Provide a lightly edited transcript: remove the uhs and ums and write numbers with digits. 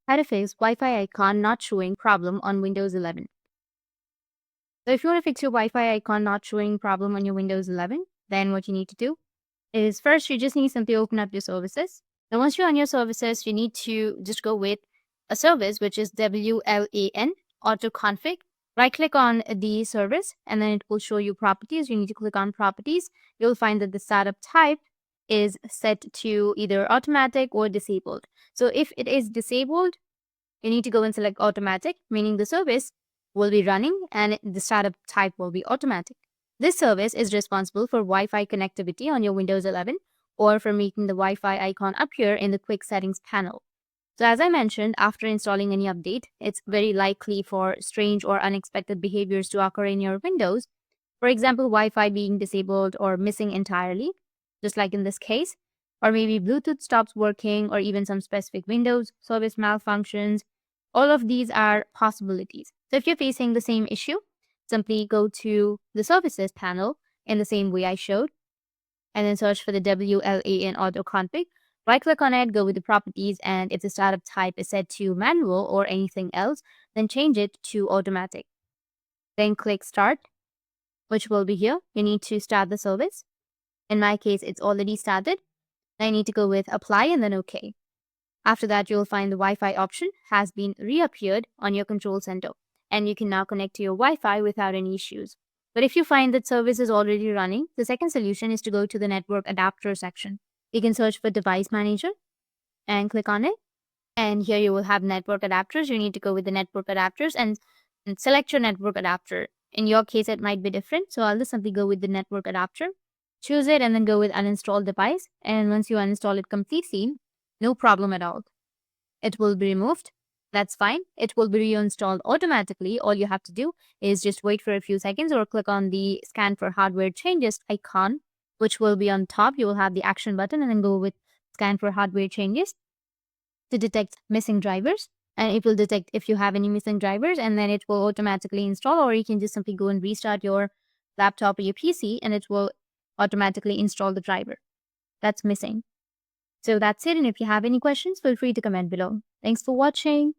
How to fix Wi-Fi icon not showing problem on Windows 11. So if you want to fix your Wi-Fi icon not showing problem on your Windows 11, then what you need to do is first you just need to simply open up your services. Now once you're on your services, you need to just go with a service which is WLAN autoconfig. Right click on the service and then it will show you properties. You need to click on properties. You'll find that the startup type is set to either automatic or disabled. So if it is disabled, you need to go and select automatic, meaning the service will be running and the startup type will be automatic. This service is responsible for Wi-Fi connectivity on your Windows 11 or for making the Wi-Fi icon appear in the quick settings panel. So as I mentioned, after installing any update, it's very likely for strange or unexpected behaviors to occur in your Windows. For example, Wi-Fi being disabled or missing entirely, just like in this case, or maybe Bluetooth stops working, or even some specific Windows service malfunctions. All of these are possibilities. So if you're facing the same issue, simply go to the services panel in the same way I showed, and then search for the WLAN auto config. Right click on it, go with the properties, and if the startup type is set to manual or anything else, then change it to automatic. Then click start, which will be here. You need to start the service. In my case, it's already started. I need to go with apply and then OK. After that, you'll find the Wi-Fi option has been reappeared on your control center, and you can now connect to your Wi-Fi without any issues. But if you find that service is already running, the second solution is to go to the network adapter section. You can search for device manager and click on it. And here you will have network adapters. You need to go with the network adapters and select your network adapter. In your case, it might be different. So I'll just simply go with the network adapter, choose it, and then go with uninstall device. And once you uninstall it completely, no problem at all. It will be removed. That's fine. It will be reinstalled automatically. All you have to do is just wait for a few seconds or click on the scan for hardware changes icon, which will be on top. You will have the action button and then go with scan for hardware changes to detect missing drivers. And it will detect if you have any missing drivers, and then it will automatically install, or you can just simply go and restart your laptop or your PC and it will automatically install the driver that's missing. So that's it. And if you have any questions, feel free to comment below. Thanks for watching.